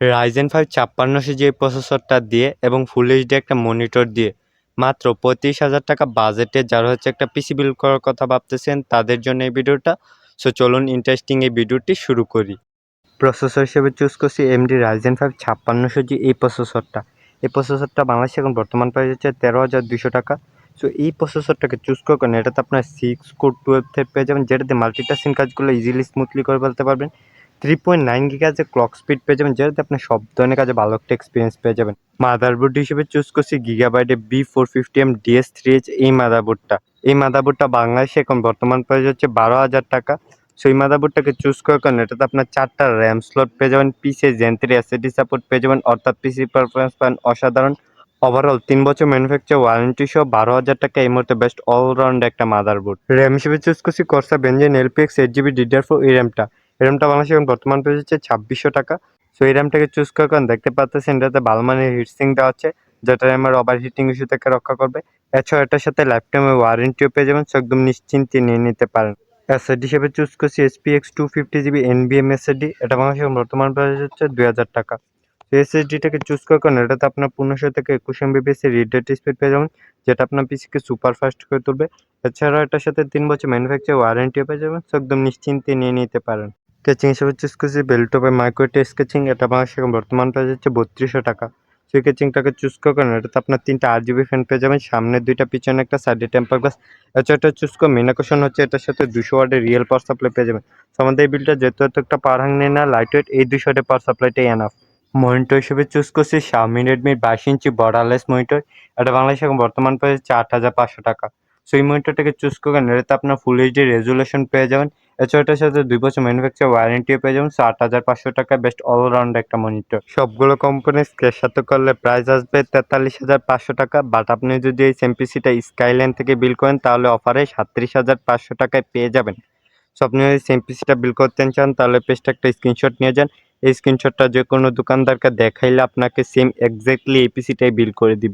Ryzen 5 5600 যে প্রসেসরটা দিয়ে এবং ফুল এইচডি একটা মনিটর দিয়ে মাত্র ৩৫,০০০ টাকা বাজেটে যারা একটা পিসি বিল্ড করার কথা ভাবতেছেন তাদের জন্য এই ভিডিওটা। সো চলুন ইন্টারেস্টিং এই ভিডিওটি শুরু করি। প্রসেসর হিসেবে চুজ করছি AMD Ryzen 5 5600 জি এই প্রসেসরটা বাংলাদেশে এখন বর্তমান প্রাইস হচ্ছে 13,200 টাকা। সো এই প্রসেসরটাকে চুজ করার কারণে এটাতে আপনার 6 কোর 12 থ্রেড পেয়ে যাবেন, যেটাতে মাল্টিটাস্কিং কাজগুলো ইজিলি স্মুথলি করে ফেলতে পারবেন। 3.9 গিগাহার্টজের ক্লক স্পিড পেয়ে যাবেন, যেটাতে আপনি সব ধরনের কাজে ভালো একটা এক্সপিরিয়েন্স পেয়ে যাবেন। মাদারবোর্ড হিসেবে চুজ করছি গিগাবাইটের B450M DS3H এই মাদারবোর্ডটা বাংলাদেশে এখন বর্তমান প্রাইস হচ্ছে 12,000 টাকা। সো এই মাদারবোর্ডটাকে চুজ করার কারণে এটাতে আপনার 4টা র্যাম স্লট পেয়ে যাবেন, পিসিআই Gen 3 SSD সাপোর্ট পেয়ে যাবেন, অর্থাৎ পিসি পারফরমেন্স পান অসাধারণ। ওভারঅল 3 বছর ম্যানুফ্যাকচার ওয়ারেন্টি সহ 12,000 টাকা এই মুহূর্তে বেস্ট অলরাউন্ড একটা মাদারবোর্ড। র্যাম হিসেবে চুজ করছি Corsair Vengeance LPX 8GB DDR4 এই র্যামটা বাংলাদেশে এখন বর্তমান প্রাইস হচ্ছে 2600 টাকা। সো এই র্যামটাকে চুজ করার কারণে দেখতে পাচ্ছেন এটাতে ভালো মানের হিটসিং দেওয়া আছে, যেটা আমার ওভার হিটিং ইস্যু থেকে রক্ষা করবে। এছাড়াও এটার সাথে লাইফ টাইম ওয়ারেন্টিও পেয়ে যাবেন, সো একদম নিশ্চিন্তে নিয়ে নিতে পারেন। এসএসডি হিসেবে চুজ করছি SPX 250GB NVMe SSD, এটা বাংলাদেশে বর্তমান প্রাইস হচ্ছে 2000 টাকা। এসএসডিটাকে চুজ করার কারণে এটাতে আপনার 1500 থেকে 21 MBps এর রিড রেট স্পিড পেয়ে যাবেন, যেটা আপনার পিসিকে সুপার ফাস্ট করে তুলবে। এছাড়াও এটার সাথে 3 বছর ম্যানুফ্যাকচার ওয়ারেন্টিও পেয়ে যাবেন, সো একদম নিশ্চিন্তে নিয়ে নিতে পারেন। স্কেচিং হিসেবে চুজ করছি বেলটপের মাইক্রোটেক স্কেচিং, এটা বাংলাদেশে বর্তমান প্রাইস হচ্ছে 3200 টাকা। সেই স্কেচিংটাকে চুজ করার কারণে এটাতে আপনার 3টা RGB ফ্যান পেয়ে যাবেন, সামনে 2টা পিছনে একটা, সাইডে টেম্পার গ্লাস। এছাড়া এটা চুজ করে মেন আকর্ষণ হচ্ছে এটার সাথে 200 ওয়াটের রিয়েল পাওয়ার সাপ্লাই পেয়ে যাবেন। সো আমাদের এই বিলটা যেহেতু এত একটা পাওয়ার হাং নেই না, লাইট ওয়েট, এই 200 ওয়াটের পাওয়ার সাপ্লাইটাই এনাফ। মনিটর হিসেবে চুজ করছি Xiaomi Redmi 22 ইঞ্চি বর্ডারলেস মনিটর, এটা বাংলাদেশে এখন বর্তমান প্রাইস হচ্ছে 8,500 টাকা। সো এই মনিটরটাকে চুজ করেন, এটাতে আপনার ফুল এইচডি রেজুলেশন পেয়ে যাবেন। এছাড়া এটার সাথে 2 বছর ম্যানুফ্যাকচার ওয়ারেন্টিও পেয়ে যাবেন, সো 8,500 টাকায় বেস্ট অলরাউন্ড একটা মনিটর। সবগুলো কোম্পানির স্কের সাথে করলে প্রাইস আসবে 43,500 টাকা, বাট আপনি যদি এই সেম পিসিটা স্কাইলাইন থেকে বিল করেন তাহলে অফারে 37,500 টাকায় পেয়ে যাবেন। সো আপনি যদি সেম পিসিটা বিল করতে চান তাহলে পেজটা একটা স্ক্রিনশট নিয়ে যান। এই স্ক্রিনশটটা যে কোনো দোকানদারকে দেখাইলে আপনাকে সেম এক্স্যাক্টলি এই পিসিটাই বিল করে দিবে।